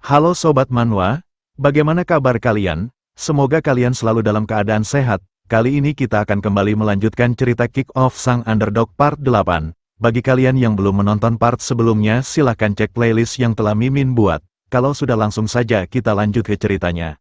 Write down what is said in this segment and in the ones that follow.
Halo Sobat Manhwa, bagaimana kabar kalian? Semoga kalian selalu dalam keadaan sehat. Kali ini kita akan kembali melanjutkan cerita Kick Off Sang Underdog Part 8. Bagi kalian yang belum menonton part sebelumnya silahkan cek playlist yang telah Mimin buat. Kalau sudah langsung saja kita lanjut ke ceritanya.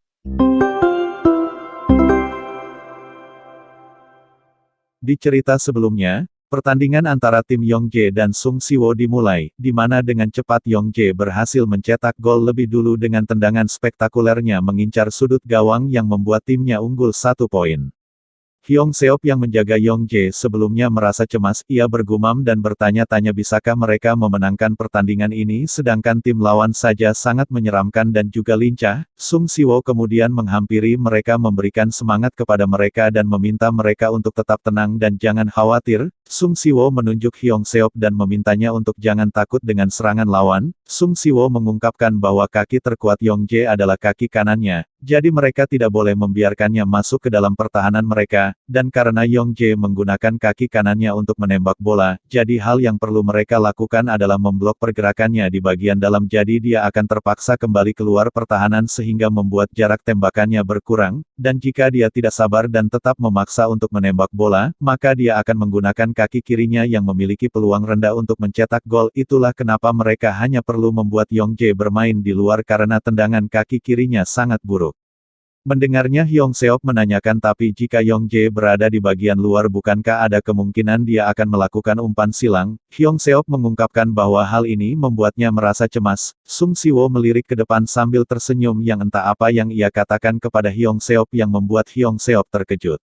Di cerita sebelumnya, pertandingan antara tim Yongjae dan Sung Siwo dimulai, di mana dengan cepat Yongjae berhasil mencetak gol lebih dulu dengan tendangan spektakulernya mengincar sudut gawang yang membuat timnya unggul 1 poin. Hyung Seop yang menjaga Yongjae sebelumnya merasa cemas, ia bergumam dan bertanya-tanya bisakah mereka memenangkan pertandingan ini sedangkan tim lawan saja sangat menyeramkan dan juga lincah. Sung Siwo kemudian menghampiri mereka memberikan semangat kepada mereka dan meminta mereka untuk tetap tenang dan jangan khawatir. Sung Siwo menunjuk Hyung Seop dan memintanya untuk jangan takut dengan serangan lawan. Sung Siwo mengungkapkan bahwa kaki terkuat Yongjae adalah kaki kanannya, jadi mereka tidak boleh membiarkannya masuk ke dalam pertahanan mereka, dan karena Yongjae menggunakan kaki kanannya untuk menembak bola, jadi hal yang perlu mereka lakukan adalah memblok pergerakannya di bagian dalam jadi dia akan terpaksa kembali keluar pertahanan sehingga membuat jarak tembakannya berkurang, dan jika dia tidak sabar dan tetap memaksa untuk menembak bola, maka dia akan menggunakan kaki kirinya yang memiliki peluang rendah untuk mencetak gol. Itulah kenapa mereka hanya perlu membuat Yongjae bermain di luar karena tendangan kaki kirinya sangat buruk. Mendengarnya Hyung Seop menanyakan tapi jika Yongjae berada di bagian luar bukankah ada kemungkinan dia akan melakukan umpan silang? Hyung Seop mengungkapkan bahwa hal ini membuatnya merasa cemas. Sung Siwo melirik ke depan sambil tersenyum yang entah apa yang ia katakan kepada Hyung Seop yang membuat Hyung Seop terkejut.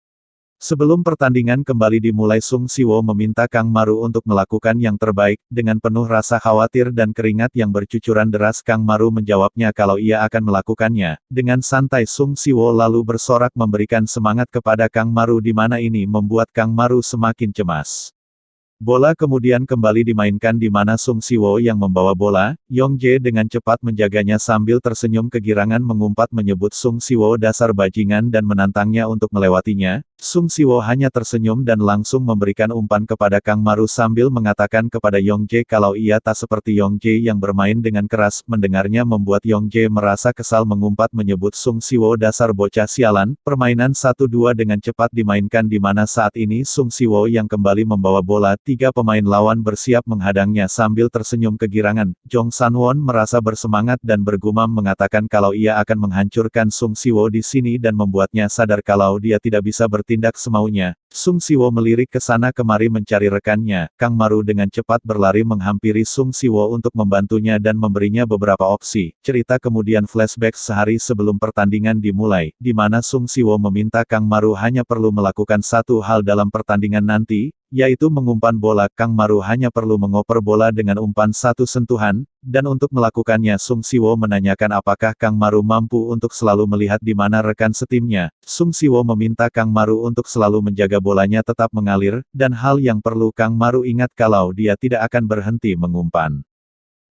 Sebelum pertandingan kembali dimulai Sung Siwo meminta Kang Maru untuk melakukan yang terbaik, dengan penuh rasa khawatir dan keringat yang bercucuran deras Kang Maru menjawabnya kalau ia akan melakukannya. Dengan santai Sung Siwo lalu bersorak memberikan semangat kepada Kang Maru di mana ini membuat Kang Maru semakin cemas. Bola kemudian kembali dimainkan di mana Sung Siwo yang membawa bola, Yongjae dengan cepat menjaganya sambil tersenyum kegirangan mengumpat menyebut Sung Siwo dasar bajingan dan menantangnya untuk melewatinya. Sung Siwo hanya tersenyum dan langsung memberikan umpan kepada Kang Maru sambil mengatakan kepada Yongjae kalau ia tak seperti Yongjae yang bermain dengan keras. Mendengarnya membuat Yongjae merasa kesal mengumpat menyebut Sung Siwo dasar bocah sialan. Permainan 1-2 dengan cepat dimainkan di mana saat ini Sung Siwo yang kembali membawa bola. 3 pemain lawan bersiap menghadangnya sambil tersenyum kegirangan. Jong Sanwon merasa bersemangat dan bergumam mengatakan kalau ia akan menghancurkan Sung Siwo di sini dan membuatnya sadar kalau dia tidak bisa bertindak semaunya. Sung Siwo melirik ke sana kemari mencari rekannya. Kang Maru dengan cepat berlari menghampiri Sung Siwo untuk membantunya dan memberinya beberapa opsi. Cerita kemudian flashback sehari sebelum pertandingan dimulai, di mana Sung Siwo meminta Kang Maru hanya perlu melakukan satu hal dalam pertandingan nanti, yaitu mengumpan bola. Kang Maru hanya perlu mengoper bola dengan umpan 1 sentuhan, dan untuk melakukannya Sung Siwo menanyakan apakah Kang Maru mampu untuk selalu melihat di mana rekan setimnya. Sung Siwo meminta Kang Maru untuk selalu menjaga bolanya tetap mengalir, dan hal yang perlu Kang Maru ingat kalau dia tidak akan berhenti mengumpan.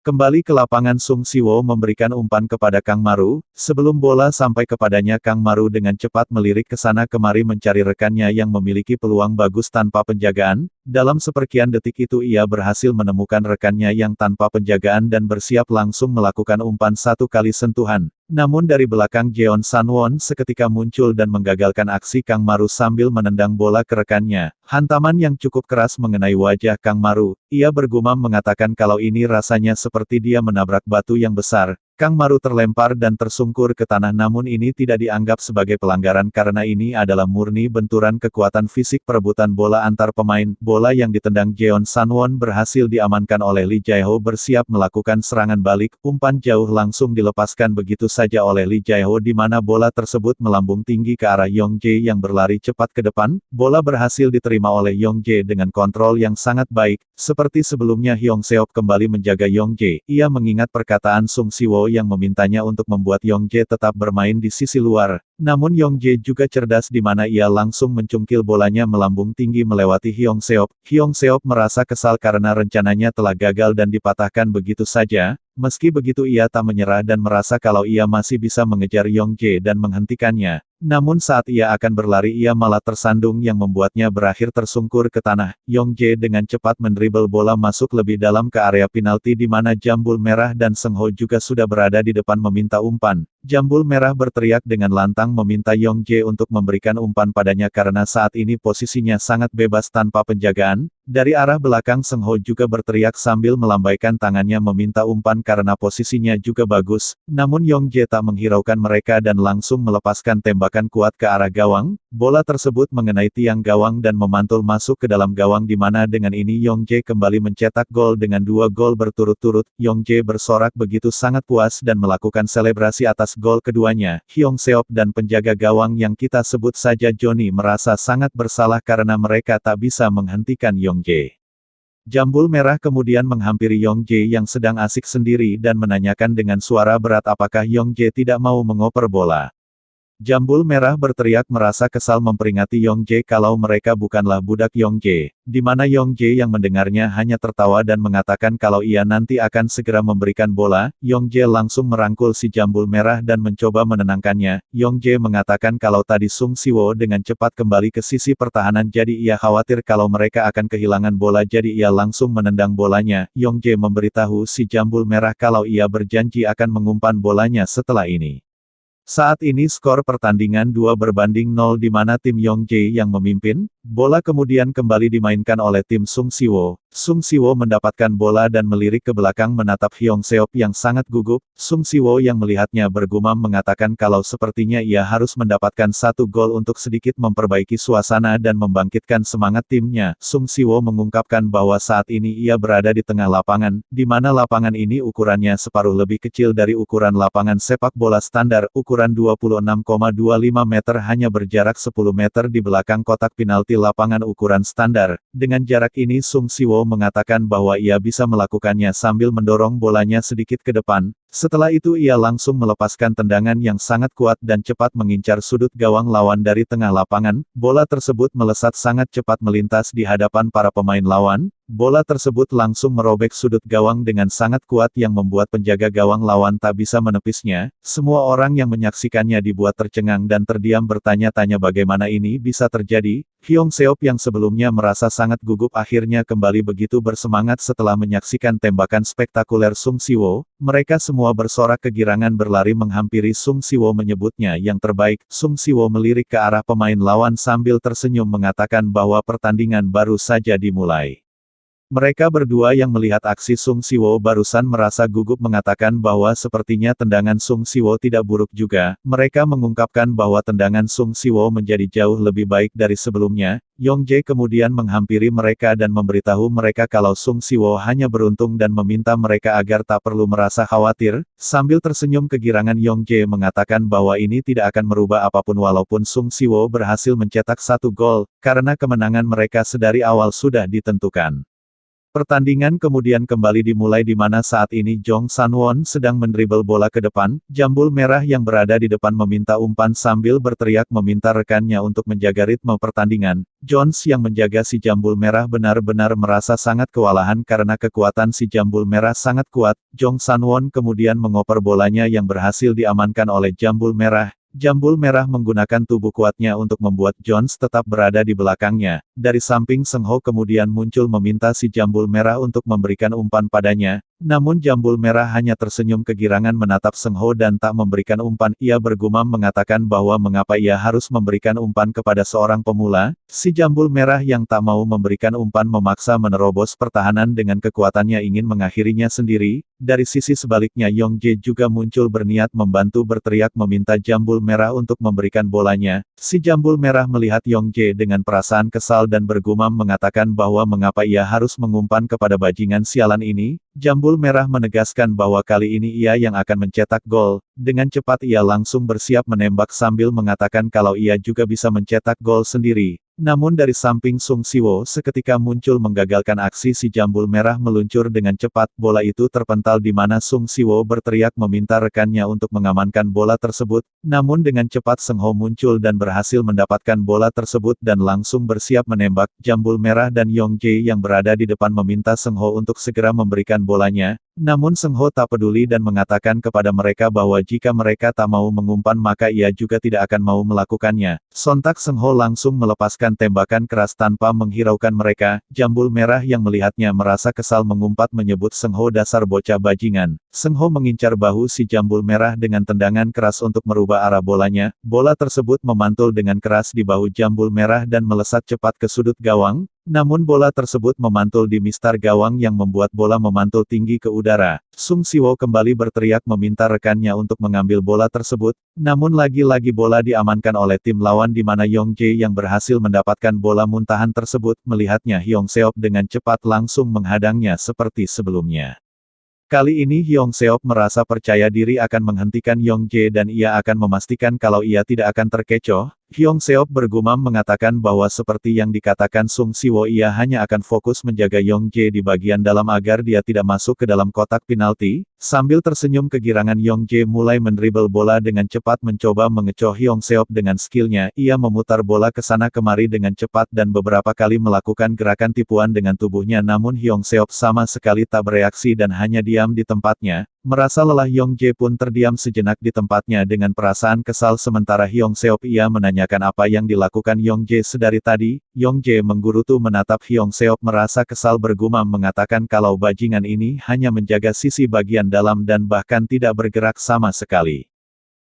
Kembali ke lapangan Sung Siwo memberikan umpan kepada Kang Maru, sebelum bola sampai kepadanya Kang Maru dengan cepat melirik ke sana kemari mencari rekannya yang memiliki peluang bagus tanpa penjagaan. Dalam seperkian detik itu ia berhasil menemukan rekannya yang tanpa penjagaan dan bersiap langsung melakukan umpan 1 kali sentuhan. Namun dari belakang Jeon Sanwon seketika muncul dan menggagalkan aksi Kang Maru sambil menendang bola ke rekannya. Hantaman yang cukup keras mengenai wajah Kang Maru. Ia bergumam mengatakan kalau ini rasanya seperti dia menabrak batu yang besar. Kang Maru terlempar dan tersungkur ke tanah namun ini tidak dianggap sebagai pelanggaran karena ini adalah murni benturan kekuatan fisik perebutan bola antar pemain. Bola yang ditendang Jeon Sanwon berhasil diamankan oleh Lee Jae-ho bersiap melakukan serangan balik. Umpan jauh langsung dilepaskan begitu saja oleh Lee Jae-ho di mana bola tersebut melambung tinggi ke arah Yongjae yang berlari cepat ke depan. Bola berhasil diterima oleh Yongjae dengan kontrol yang sangat baik. Seperti sebelumnya Hyung Seop kembali menjaga Yongjae. Ia mengingat perkataan Sung Siwo yang memintanya untuk membuat Yongjae tetap bermain di sisi luar. Namun Yongjae juga cerdas di mana ia langsung mencungkil bolanya melambung tinggi melewati Hyung Seop. Hyung Seop merasa kesal karena rencananya telah gagal dan dipatahkan begitu saja. Meski begitu ia tak menyerah dan merasa kalau ia masih bisa mengejar Yongjae dan menghentikannya. Namun saat ia akan berlari ia malah tersandung yang membuatnya berakhir tersungkur ke tanah. Yong Jae dengan cepat mendribel bola masuk lebih dalam ke area penalti di mana Jambul Merah dan Seng Ho juga sudah berada di depan meminta umpan. Jambul Merah berteriak dengan lantang meminta Yong Jae untuk memberikan umpan padanya karena saat ini posisinya sangat bebas tanpa penjagaan. Dari arah belakang Seng Ho juga berteriak sambil melambaikan tangannya meminta umpan karena posisinya juga bagus. Namun Yong Jae tak menghiraukan mereka dan langsung melepaskan tembakan kuat ke arah gawang. Bola tersebut mengenai tiang gawang dan memantul masuk ke dalam gawang di mana dengan ini Yong Jae kembali mencetak gol dengan 2 gol berturut-turut. Yong Jae bersorak begitu sangat puas dan melakukan selebrasi atas gol keduanya. Hyung Seop dan penjaga gawang yang kita sebut saja Johnny merasa sangat bersalah karena mereka tak bisa menghentikan Yong Jae. Jambul Merah kemudian menghampiri Yong Jae yang sedang asik sendiri dan menanyakan dengan suara berat apakah Yong Jae tidak mau mengoper bola. Jambul Merah berteriak merasa kesal memperingati Yong Jae kalau mereka bukanlah budak Yong Jae, di mana Yong Jae yang mendengarnya hanya tertawa dan mengatakan kalau ia nanti akan segera memberikan bola. Yong Jae langsung merangkul si Jambul Merah dan mencoba menenangkannya. Yong Jae mengatakan kalau tadi Sung Siwo dengan cepat kembali ke sisi pertahanan jadi ia khawatir kalau mereka akan kehilangan bola jadi ia langsung menendang bolanya. Yong Jae memberitahu si Jambul Merah kalau ia berjanji akan mengumpan bolanya setelah ini. Saat ini skor pertandingan 2-0 di mana tim Yong Jae yang memimpin, bola kemudian kembali dimainkan oleh tim Sung Siwo. Sung Siwo mendapatkan bola dan melirik ke belakang menatap Hyung Seop yang sangat gugup. Sung Siwo yang melihatnya bergumam mengatakan kalau sepertinya ia harus mendapatkan 1 gol untuk sedikit memperbaiki suasana dan membangkitkan semangat timnya. Sung Siwo mengungkapkan bahwa saat ini ia berada di tengah lapangan, di mana lapangan ini ukurannya separuh lebih kecil dari ukuran lapangan sepak bola standar. Ukuran 26,25 meter hanya berjarak 10 meter di belakang kotak penalti lapangan ukuran standar. Dengan jarak ini Sung Siwo mengatakan bahwa ia bisa melakukannya sambil mendorong bolanya sedikit ke depan. Setelah itu ia langsung melepaskan tendangan yang sangat kuat dan cepat mengincar sudut gawang lawan dari tengah lapangan. Bola tersebut melesat sangat cepat melintas di hadapan para pemain lawan. Bola tersebut langsung merobek sudut gawang dengan sangat kuat yang membuat penjaga gawang lawan tak bisa menepisnya. Semua orang yang menyaksikannya dibuat tercengang dan terdiam bertanya-tanya bagaimana ini bisa terjadi. Hyung Seop yang sebelumnya merasa sangat gugup akhirnya kembali begitu bersemangat setelah menyaksikan tembakan spektakuler Sung Siwo. Mereka semua bersorak kegirangan berlari menghampiri Sung Siwo menyebutnya yang terbaik. Sung Siwo melirik ke arah pemain lawan sambil tersenyum mengatakan bahwa pertandingan baru saja dimulai. Mereka berdua yang melihat aksi Sung Siwo barusan merasa gugup mengatakan bahwa sepertinya tendangan Sung Siwo tidak buruk juga. Mereka mengungkapkan bahwa tendangan Sung Siwo menjadi jauh lebih baik dari sebelumnya. Yong Jae kemudian menghampiri mereka dan memberitahu mereka kalau Sung Siwo hanya beruntung dan meminta mereka agar tak perlu merasa khawatir. Sambil tersenyum kegirangan Yong Jae mengatakan bahwa ini tidak akan merubah apapun walaupun Sung Siwo berhasil mencetak 1 gol, karena kemenangan mereka sedari awal sudah ditentukan. Pertandingan kemudian kembali dimulai di mana saat ini Jong Sanwon sedang mendribel bola ke depan. Jambul Merah yang berada di depan meminta umpan sambil berteriak meminta rekannya untuk menjaga ritme pertandingan. Jones yang menjaga si Jambul Merah benar-benar merasa sangat kewalahan karena kekuatan si Jambul Merah sangat kuat. Jong Sanwon kemudian mengoper bolanya yang berhasil diamankan oleh Jambul Merah. Jambul Merah menggunakan tubuh kuatnya untuk membuat Jones tetap berada di belakangnya. Dari samping Seng Ho kemudian muncul meminta si Jambul Merah untuk memberikan umpan padanya. Namun Jambul Merah hanya tersenyum kegirangan menatap Seng Ho dan tak memberikan umpan. Ia bergumam mengatakan bahwa mengapa ia harus memberikan umpan kepada seorang pemula. Si Jambul Merah yang tak mau memberikan umpan memaksa menerobos pertahanan dengan kekuatannya ingin mengakhirinya sendiri. Dari sisi sebaliknya Yong Jae juga muncul berniat membantu berteriak meminta Jambul Merah untuk memberikan bolanya. Si Jambul Merah melihat Yong Jae dengan perasaan kesal dan bergumam mengatakan bahwa mengapa ia harus mengumpan kepada bajingan sialan ini. Jambul Merah menegaskan bahwa kali ini ia yang akan mencetak gol. Dengan cepat ia langsung bersiap menembak sambil mengatakan kalau ia juga bisa mencetak gol sendiri. Namun dari samping Sung Siwo seketika muncul menggagalkan aksi si Jambul Merah meluncur dengan cepat. Bola itu terpental di mana Sung Siwo berteriak meminta rekannya untuk mengamankan bola tersebut. Namun dengan cepat Seng Ho muncul dan berhasil mendapatkan bola tersebut dan langsung bersiap menembak. Jambul Merah dan Yong Jae yang berada di depan meminta Seng Ho untuk segera memberikan bolanya. Namun Seng Ho tak peduli dan mengatakan kepada mereka bahwa jika mereka tak mau mengumpan maka ia juga tidak akan mau melakukannya. Sontak Seng Ho langsung melepaskan tembakan keras tanpa menghiraukan mereka. Jambul merah yang melihatnya merasa kesal mengumpat menyebut Seng Ho dasar bocah bajingan. Seng Ho mengincar bahu si jambul merah dengan tendangan keras untuk merubah arah bolanya. Bola tersebut memantul dengan keras di bahu jambul merah dan melesat cepat ke sudut gawang. Namun bola tersebut memantul di mistar gawang yang membuat bola memantul tinggi ke udara. Sung Siwo kembali berteriak meminta rekannya untuk mengambil bola tersebut, namun lagi-lagi bola diamankan oleh tim lawan di mana Yong Jae yang berhasil mendapatkan bola muntahan tersebut. Melihatnya Hyong Seop dengan cepat langsung menghadangnya seperti sebelumnya. Kali ini Hyong Seop merasa percaya diri akan menghentikan Yong Jae dan ia akan memastikan kalau ia tidak akan terkecoh. Hyong Seop bergumam mengatakan bahwa seperti yang dikatakan Sung Siwo ia hanya akan fokus menjaga Yong Jae di bagian dalam agar dia tidak masuk ke dalam kotak penalti. Sambil tersenyum kegirangan Yong Jae mulai mendribel bola dengan cepat mencoba mengecoh Hyong Seop dengan skillnya. Ia memutar bola ke sana kemari dengan cepat dan beberapa kali melakukan gerakan tipuan dengan tubuhnya namun Hyong Seop sama sekali tak bereaksi dan hanya diam di tempatnya. Merasa lelah Yong Jae pun terdiam sejenak di tempatnya dengan perasaan kesal sementara Hyong Seop ia menanyakan apa yang dilakukan Yong Jae sedari tadi. Yong Jae menggerutu menatap Hyong Seop merasa kesal bergumam mengatakan kalau bajingan ini hanya menjaga sisi bagian dalam dan bahkan tidak bergerak sama sekali.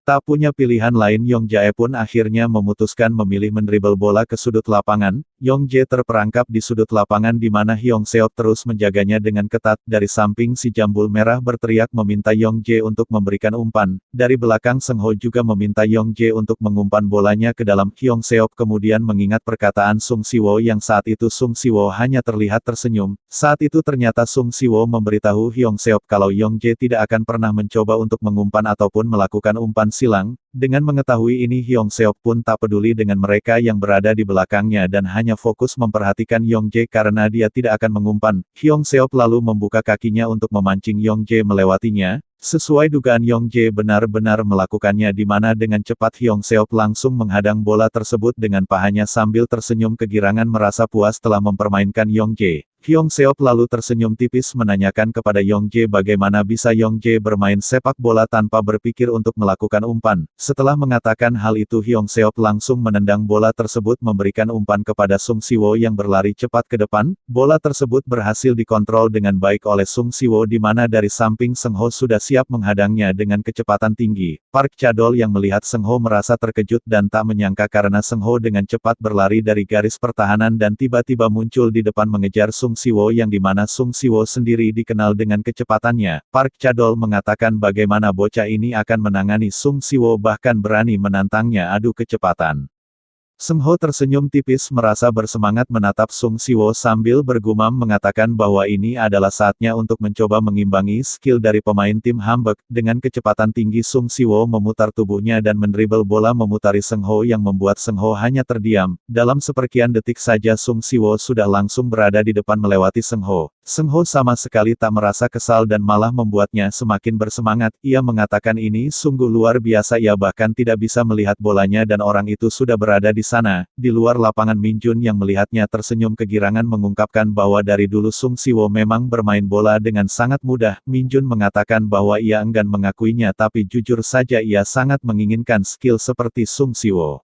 Tak punya pilihan lain Yong Jae pun akhirnya memutuskan memilih mendribel bola ke sudut lapangan. Yong Jae terperangkap di sudut lapangan di mana Hyong Seop terus menjaganya dengan ketat. Dari samping si jambul merah berteriak meminta Yong Jae untuk memberikan umpan. Dari belakang Seng Ho juga meminta Yong Jae untuk mengumpan bolanya ke dalam. Hyong Seop kemudian mengingat perkataan Sung Siwo yang saat itu Sung Siwo hanya terlihat tersenyum. Saat itu ternyata Sung Siwo memberitahu Hyong Seop kalau Yong Jae tidak akan pernah mencoba untuk mengumpan ataupun melakukan umpan silang. Dengan mengetahui ini Hyong Seop pun tak peduli dengan mereka yang berada di belakangnya dan hanya fokus memperhatikan Yong Jae karena dia tidak akan mengumpan. Hyong Seop lalu membuka kakinya untuk memancing Yong Jae melewatinya. Sesuai dugaan Yong Jae benar-benar melakukannya di mana dengan cepat Hyong Seop langsung menghadang bola tersebut dengan pahanya sambil tersenyum kegirangan merasa puas telah mempermainkan Yong Jae. Hyong Seop lalu tersenyum tipis menanyakan kepada Yong Jae bagaimana bisa Yong Jae bermain sepak bola tanpa berpikir untuk melakukan umpan. Setelah mengatakan hal itu Hyong Seop langsung menendang bola tersebut memberikan umpan kepada Sung Siwo yang berlari cepat ke depan. Bola tersebut berhasil dikontrol dengan baik oleh Sung Siwo di mana dari samping Seng Ho sudah siap menghadangnya dengan kecepatan tinggi. Park Chadol yang melihat Seng Ho merasa terkejut dan tak menyangka karena Seng Ho dengan cepat berlari dari garis pertahanan dan tiba-tiba muncul di depan mengejar Sung Siwo yang dimana Sung Siwo sendiri dikenal dengan kecepatannya. Park Chadol mengatakan bagaimana bocah ini akan menangani Sung Siwo bahkan berani menantangnya adu kecepatan. Seng Ho tersenyum tipis merasa bersemangat menatap Sung Siwo sambil bergumam mengatakan bahwa ini adalah saatnya untuk mencoba mengimbangi skill dari pemain tim Hambek. Dengan kecepatan tinggi Sung Siwo memutar tubuhnya dan mendribel bola memutari Seng Ho yang membuat Seng Ho hanya terdiam. Dalam seperkian detik saja Sung Siwo sudah langsung berada di depan melewati Seng Ho. Seng Ho sama sekali tak merasa kesal dan malah membuatnya semakin bersemangat. Ia mengatakan ini sungguh luar biasa ia bahkan tidak bisa melihat bolanya dan orang itu sudah berada di sana. Di luar lapangan Min Jun yang melihatnya tersenyum kegirangan mengungkapkan bahwa dari dulu Sung Siwo memang bermain bola dengan sangat mudah. Min Jun mengatakan bahwa ia enggan mengakuinya tapi jujur saja ia sangat menginginkan skill seperti Sung Siwo.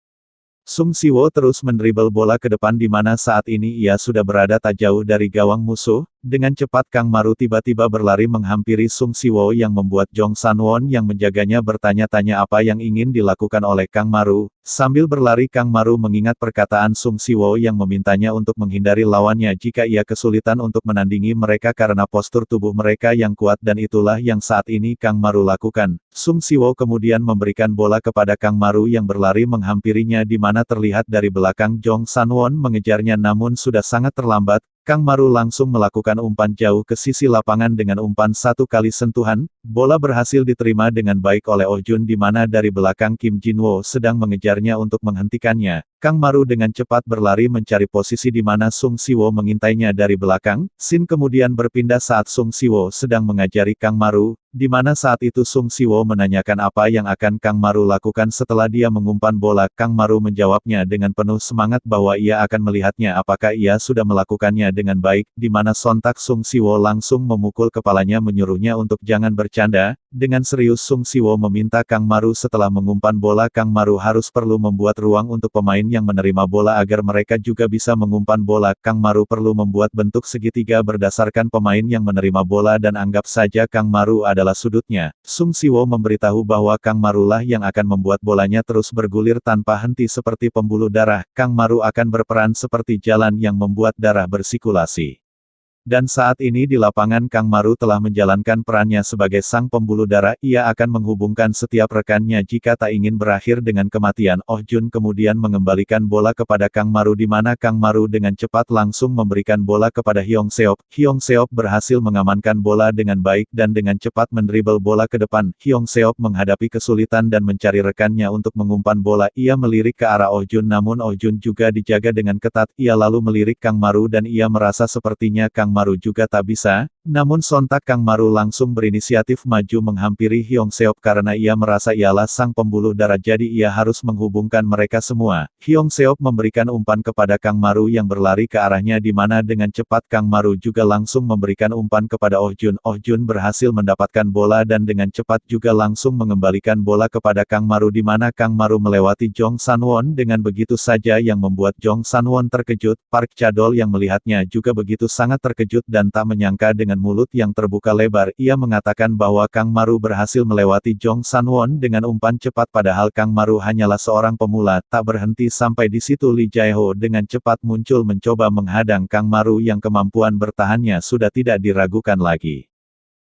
Sung Siwo terus mendribel bola ke depan di mana saat ini ia sudah berada tak jauh dari gawang musuh. Dengan cepat Kang Maru tiba-tiba berlari menghampiri Sung Siwo yang membuat Jong Sanwon yang menjaganya bertanya-tanya apa yang ingin dilakukan oleh Kang Maru. Sambil berlari Kang Maru mengingat perkataan Sung Siwo yang memintanya untuk menghindari lawannya jika ia kesulitan untuk menandingi mereka karena postur tubuh mereka yang kuat dan itulah yang saat ini Kang Maru lakukan. Sung Siwo kemudian memberikan bola kepada Kang Maru yang berlari menghampirinya di mana terlihat dari belakang Jong Sanwon mengejarnya namun sudah sangat terlambat. Kang Maru langsung melakukan umpan jauh ke sisi lapangan dengan umpan satu kali sentuhan. Bola berhasil diterima dengan baik oleh Oh Jun di mana dari belakang Kim Jinwoo sedang mengejarnya untuk menghentikannya. Kang Maru dengan cepat berlari mencari posisi di mana Sung Siwo mengintainya dari belakang. Scene kemudian berpindah saat Sung Siwo sedang mengajari Kang Maru, di mana saat itu Sung Siwo menanyakan apa yang akan Kang Maru lakukan setelah dia mengumpan bola. Kang Maru menjawabnya dengan penuh semangat bahwa ia akan melihatnya apakah ia sudah melakukannya dengan baik, di mana sontak Sung Siwo langsung memukul kepalanya menyuruhnya untuk jangan bercanda. Dengan serius Sung Siwo meminta Kang Maru setelah mengumpan bola Kang Maru harus perlu membuat ruang untuk pemain yang menerima bola agar mereka juga bisa mengumpan bola. Kang Maru perlu membuat bentuk segitiga berdasarkan pemain yang menerima bola dan anggap saja Kang Maru adalah sudutnya. Sung Siwo memberitahu bahwa Kang Marulah yang akan membuat bolanya terus bergulir tanpa henti seperti pembuluh darah. Kang Maru akan berperan seperti jalan yang membuat darah bersirkulasi. Dan saat ini di lapangan Kang Maru telah menjalankan perannya sebagai sang pembuluh darah. Ia akan menghubungkan setiap rekannya jika tak ingin berakhir dengan kematian. Oh Jun kemudian mengembalikan bola kepada Kang Maru di mana Kang Maru dengan cepat langsung memberikan bola kepada Hyong Seop. Hyong Seop berhasil mengamankan bola dengan baik dan dengan cepat mendribel bola ke depan. Hyong Seop menghadapi kesulitan dan mencari rekannya untuk mengumpan bola. Ia melirik ke arah Oh Jun namun Oh Jun juga dijaga dengan ketat. Ia lalu melirik Kang Maru dan ia merasa sepertinya Kang Maru juga tak bisa, namun sontak Kang Maru langsung berinisiatif maju menghampiri Hyong Seop karena ia merasa ialah sang pembuluh darah jadi ia harus menghubungkan mereka semua. Hyong Seop memberikan umpan kepada Kang Maru yang berlari ke arahnya di mana dengan cepat Kang Maru juga langsung memberikan umpan kepada Oh Jun. Oh Jun berhasil mendapatkan bola dan dengan cepat juga langsung mengembalikan bola kepada Kang Maru di mana Kang Maru melewati Jong Sanwon dengan begitu saja yang membuat Jong Sanwon terkejut. Park Chadol yang melihatnya juga begitu sangat terkejut dan tak menyangka dengan mulut yang terbuka lebar, ia mengatakan bahwa Kang Maru berhasil melewati Jong Sanwon dengan umpan cepat padahal Kang Maru hanyalah seorang pemula. Tak berhenti sampai di situ Lee Jae-ho dengan cepat muncul mencoba menghadang Kang Maru yang kemampuan bertahannya sudah tidak diragukan lagi.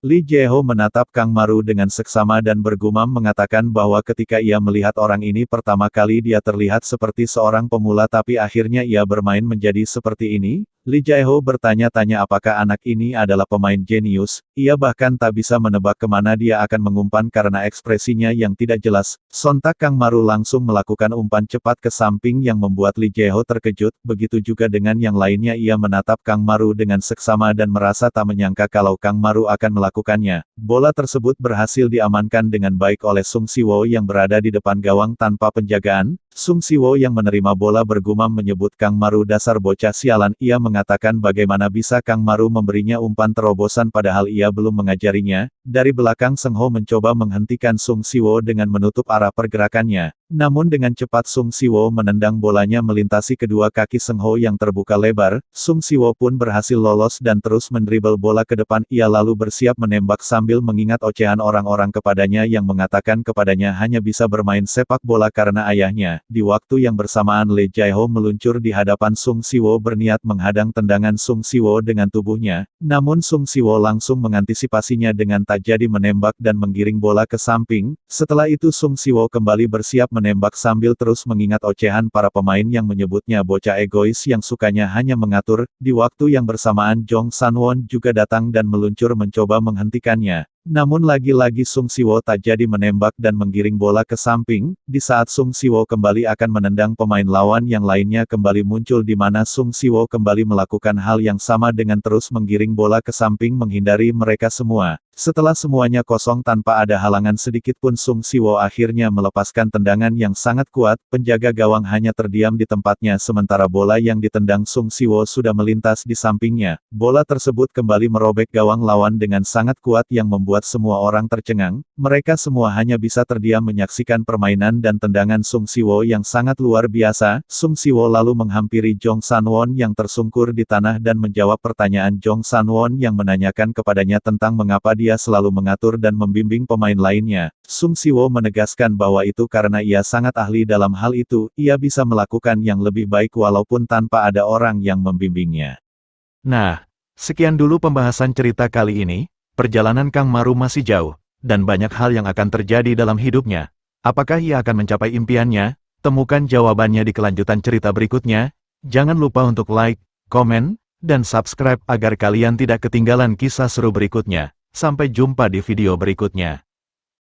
Lee Jae-ho menatap Kang Maru dengan seksama dan bergumam mengatakan bahwa ketika ia melihat orang ini pertama kali dia terlihat seperti seorang pemula tapi akhirnya ia bermain menjadi seperti ini. Lee Jae-ho bertanya-tanya apakah anak ini adalah pemain jenius. Ia bahkan tak bisa menebak kemana dia akan mengumpan karena ekspresinya yang tidak jelas. Sontak Kang Maru langsung melakukan umpan cepat ke samping yang membuat Lee Jae-ho terkejut. Begitu juga dengan yang lainnya ia menatap Kang Maru dengan seksama dan merasa tak menyangka kalau Kang Maru akan melakukannya. Bola tersebut berhasil diamankan dengan baik oleh Sung Siwo yang berada di depan gawang tanpa penjagaan. Sung Siwo yang menerima bola bergumam menyebut Kang Maru dasar bocah sialan. Ia mengatakan bagaimana bisa Kang Maru memberinya umpan terobosan padahal ia belum mengajarinya. Dari belakang Seng Ho mencoba menghentikan Sung Siwo dengan menutup arah pergerakannya. Namun dengan cepat Sung Siwo menendang bolanya melintasi kedua kaki Seng Ho yang terbuka lebar. Sung Siwo pun berhasil lolos dan terus mendribel bola ke depan. Ia lalu bersiap menembak sambil mengingat ocehan orang-orang kepadanya yang mengatakan kepadanya hanya bisa bermain sepak bola karena ayahnya. Di waktu yang bersamaan Lee Jae-ho meluncur di hadapan Sung Siwo berniat menghadang tendangan Sung Siwo dengan tubuhnya. Namun Sung Siwo langsung mengantisipasinya dengan tak jadi menembak dan menggiring bola ke samping. Setelah itu Sung Siwo kembali bersiap menembak sambil terus mengingat ocehan para pemain yang menyebutnya bocah egois yang sukanya hanya mengatur. Di waktu yang bersamaan Jong Sanwon juga datang dan meluncur mencoba menghentikannya. Namun lagi-lagi Sung Siwo tak jadi menembak dan menggiring bola ke samping. Di saat Sung Siwo kembali akan menendang pemain lawan yang lainnya kembali muncul di mana Sung Siwo kembali melakukan hal yang sama dengan terus menggiring bola ke samping menghindari mereka semua. Setelah semuanya kosong tanpa ada halangan sedikit pun Sung Siwo akhirnya melepaskan tendangan yang sangat kuat. Penjaga gawang hanya terdiam di tempatnya sementara bola yang ditendang Sung Siwo sudah melintas di sampingnya. Bola tersebut kembali merobek gawang lawan dengan sangat kuat yang membuat semua orang tercengang. Mereka semua hanya bisa terdiam menyaksikan permainan dan tendangan Sung Siwo yang sangat luar biasa. Sung Siwo lalu menghampiri Jong Sanwon yang tersungkur di tanah dan menjawab pertanyaan Jong Sanwon yang menanyakan kepadanya tentang mengapa dia selalu mengatur dan membimbing pemain lainnya. Sung Siwo menegaskan bahwa itu karena ia sangat ahli dalam hal itu, ia bisa melakukan yang lebih baik walaupun tanpa ada orang yang membimbingnya. Nah, sekian dulu pembahasan cerita kali ini. Perjalanan Kang Maru masih jauh, dan banyak hal yang akan terjadi dalam hidupnya. Apakah ia akan mencapai impiannya? Temukan jawabannya di kelanjutan cerita berikutnya. Jangan lupa untuk like, komen, dan subscribe agar kalian tidak ketinggalan kisah seru berikutnya. Sampai jumpa di video berikutnya.